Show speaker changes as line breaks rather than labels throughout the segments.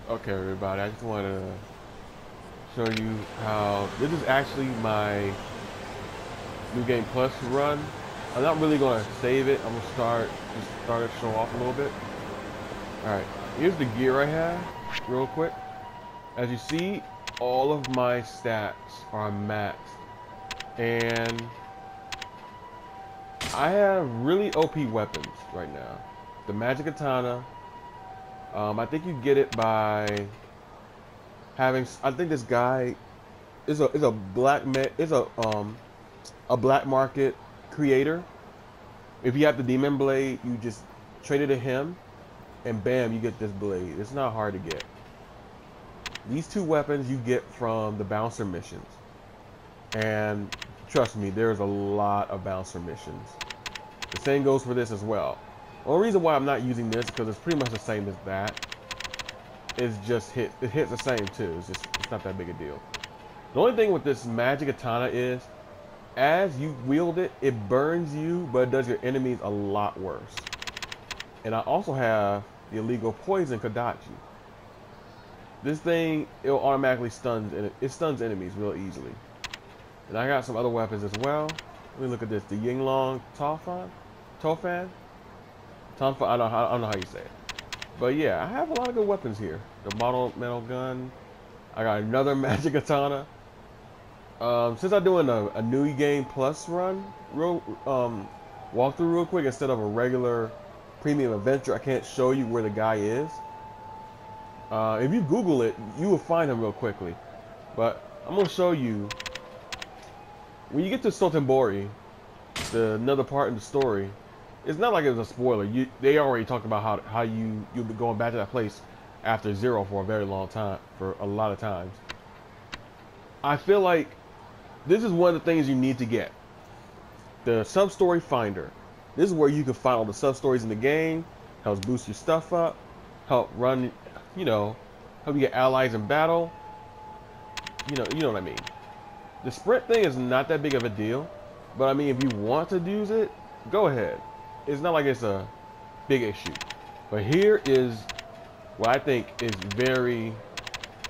Okay, everybody, I just want to show you how this is actually my New Game Plus run. I'm not really going to save it. I'm going to start to show off a little bit. Alright, here's the gear I have, real quick. As you see, all of my stats are maxed. And I have really OP weapons right now. The Magic Katana. I think you get it by having. I think this guy is a black market creator. If you have the demon blade, you just trade it to him, and bam, you get this blade. It's not hard to get. These two weapons you get from the bouncer missions, and trust me, there's a lot of bouncer missions. The same goes for this as well. The only reason why I'm not using this because it's pretty much the same as that. It hits the same too. It's not that big a deal. The only thing with this magic katana is, as you wield it, it burns you, but it does your enemies a lot worse. And I also have the illegal poison Kodachi. This thing, it'll automatically stuns enemies real easily. And I got some other weapons as well. Let me look at this. The Yinglong Tofan? Tofan? Tonfa, I don't know how you say it. But yeah, I have a lot of good weapons here. The model metal gun. I got another magic katana. Since I'm doing a New Game Plus run, walkthrough real quick instead of a regular premium adventure, I can't show you where the guy is. If you Google it, you will find him real quickly. But I'm gonna show you when you get to Sotenbori, another part in the story. It's not like it was a spoiler. They already talked about how you'll be going back to that place after Zero for a very long time, for a lot of times. I feel like this is one of the things you need to get. The sub-story finder. This is where you can find all the sub-stories in the game, helps boost your stuff up, help run, help you get allies in battle. You know what I mean. The sprint thing is not that big of a deal, but I mean, if you want to use it, go ahead. It's not like it's a big issue. But here is what I think is very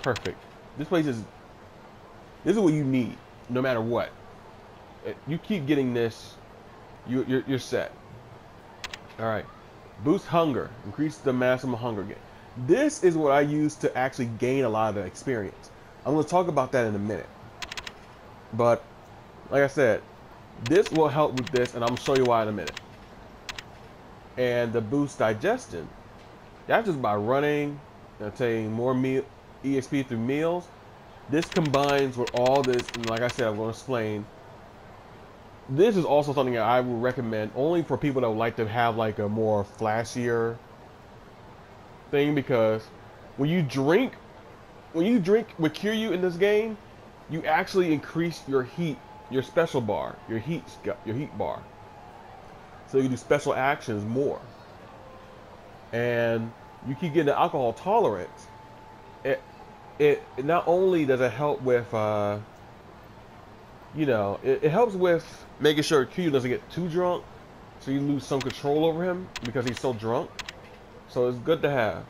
perfect. This is what you need, no matter what. You keep getting this, you're set. All right, boost hunger, increase the maximum hunger gain. This is what I use to actually gain a lot of the experience. I'm going to talk about that in a minute. But like I said, this will help with this, and I'm going to show you why in a minute. And the boost digestion, that's just by running and taking more EXP through meals. This combines with all this, and like I said, I'm going to explain. This is also something that I would recommend only for people that would like to have like a more flashier thing, because when you drink with Kiryu in this game, you actually increase your heat, your special bar, your heat bar. So you do special actions more. And you keep getting the alcohol tolerance. It not only does it help with it helps with making sure Kiryu doesn't get too drunk, so you lose some control over him because he's so drunk. So it's good to have.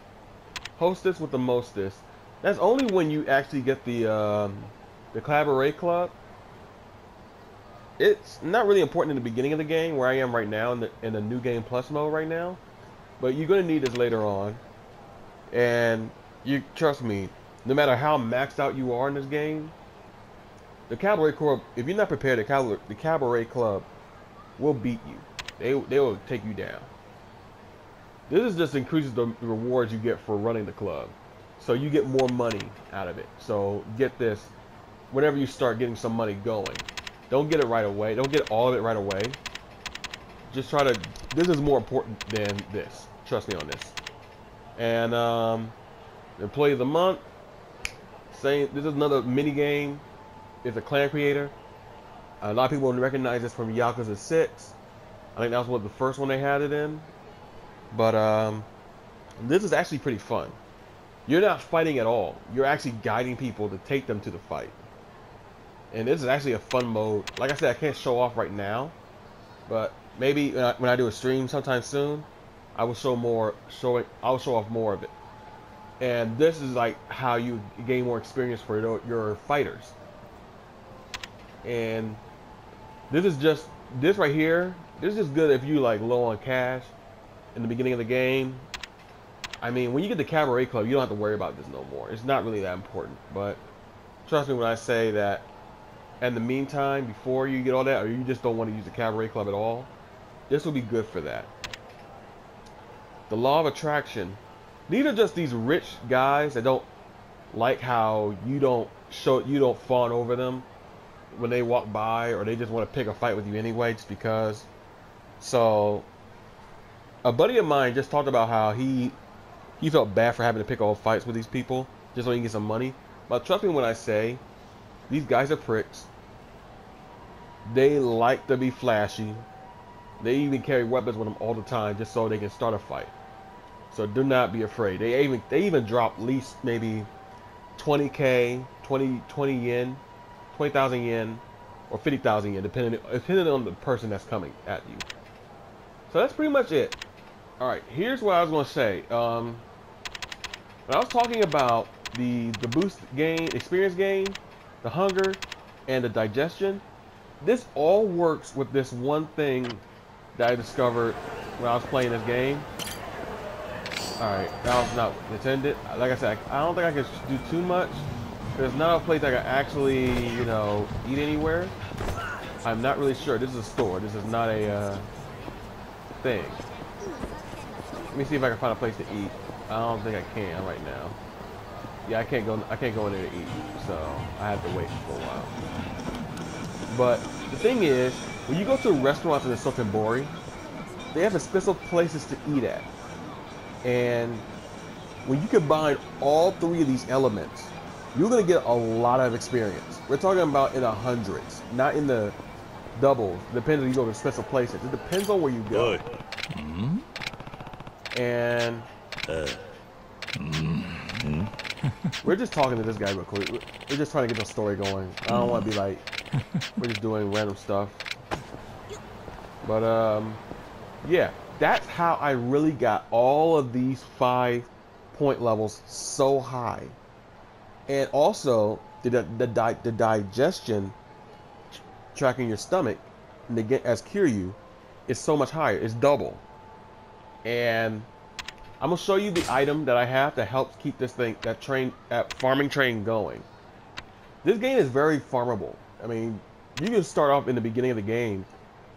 Hostess with the mostess. That's only when you actually get the Cabaret Club. It's not really important in the beginning of the game, where I am right now in the New Game Plus mode right now, but you're gonna need this later on. And you trust me, no matter how maxed out you are in this game, the Cabaret Club, if you're not prepared, the Cabaret Club will beat you. They will take you down. This just increases the rewards you get for running the club, so you get more money out of it. So get this, whenever you start getting some money going. Don't get it right away. Don't get all of it right away. Just try to. This is more important than this. Trust me on this. And Employee of the Month. This is another mini game. It's a clan creator. A lot of people recognize this from Yakuza 6. I think that was the first one they had it in. But this is actually pretty fun. You're not fighting at all. You're actually guiding people to take them to the fight. And this is actually a fun mode. Like I said, I can't show off right now, but maybe when I do a stream sometime soon, I will show off more of it. And this is like how you gain more experience for your fighters. And this is just this right here. This is good if you like low on cash in the beginning of the game. I mean, when you get the Cabaret Club, you don't have to worry about this no more. It's not really that important. But trust me when I say that in the meantime, before you get all that, or you just don't want to use the Cabaret Club at all, this will be good for that. The Law of Attraction. These are just these rich guys that don't like how you don't fawn over them when they walk by, or they just want to pick a fight with you anyway just because. So a buddy of mine just talked about how he felt bad for having to pick all fights with these people just so he can get some money. But trust me when I say, these guys are pricks. They like to be flashy. They even carry weapons with them all the time just so they can start a fight. So do not be afraid. They even drop at least maybe 20k, 20 yen, 20,000 yen, or 50,000 yen, depending on the person that's coming at you. So that's pretty much it. All right, here's what I was gonna say. When I was talking about the boost gain, experience gain, the hunger, and the digestion, this all works with this one thing that I discovered when I was playing this game. Alright, that was not intended. Like I said, I don't think I can do too much. There's not a place I can actually, you know, eat anywhere. I'm not really sure. This is a store. This is not a thing. Let me see if I can find a place to eat. I don't think I can right now. Yeah, I can't go in there to eat. So I have to wait for a while. But the thing is, when you go to restaurants in the Sotenbori, they have specific places to eat at. And when you combine all three of these elements, you're going to get a lot of experience. We're talking about in the hundreds, not in the doubles. Depends if you go to special places. It depends on where you go.
Mm-hmm.
And we're just talking to this guy real quick. We're just trying to get the story going. I don't want to be like, we're just doing random stuff. But yeah, that's how I really got all of these 5-point levels so high. And also the digestion tracking your stomach as Kiryu is so much higher. It's double. And I'm gonna show you the item that I have that helps keep this thing, that farming train going. This game is very farmable. I mean, you can start off in the beginning of the game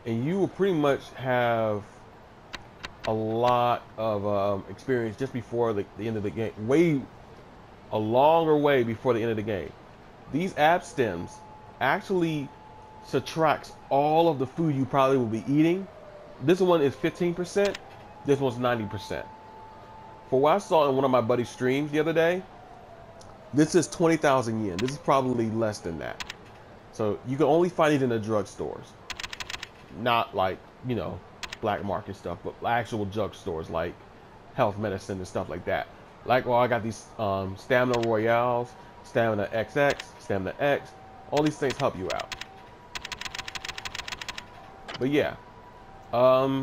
and you will pretty much have a lot of experience just before the end of the game. A longer way before the end of the game. These ab stems actually subtracts all of the food you probably will be eating. This one is 15%. This one's 90%. For what I saw in one of my buddy's streams the other day, this is 20,000 yen. This is probably less than that. So you can only find it in the drugstores. Not like, you know, black market stuff, but actual drugstores like health medicine and stuff like that. Like, well, I got these Stamina Royales, Stamina XX, Stamina X. All these things help you out. But yeah, I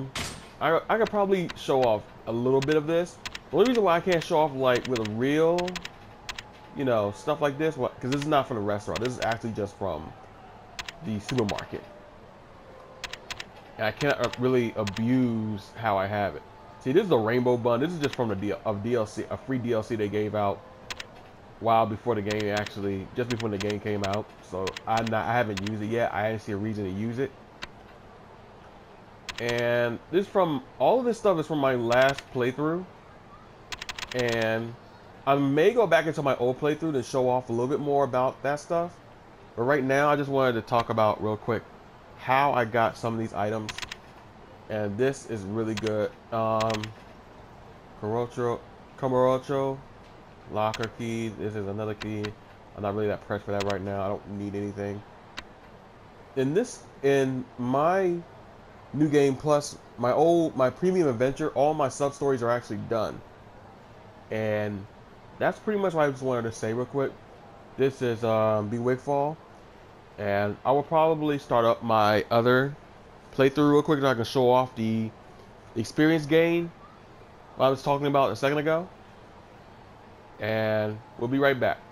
could probably show off a little bit of this. The only reason why I can't show off like with a real, you know, stuff like this, because this is not from the restaurant. This is actually just from the supermarket. And I can't really abuse how I have it. See, this is a rainbow bun. This is just from DLC, a free DLC they gave out a while before the game just before the game came out. So I haven't used it yet. I didn't see a reason to use it. And all of this stuff is from my last playthrough. And I may go back into my old playthrough to show off a little bit more about that stuff. But right now, I just wanted to talk about real quick how I got some of these items. And this is really good. Kamurocho, locker key. This is another key. I'm not really that pressed for that right now. I don't need anything. In my New Game Plus, my premium adventure, all my sub stories are actually done. And that's pretty much what I just wanted to say real quick. This is Wigfall, and I will probably start up my other playthrough real quick so I can show off the experience gain I was talking about a second ago. and we'll be right back.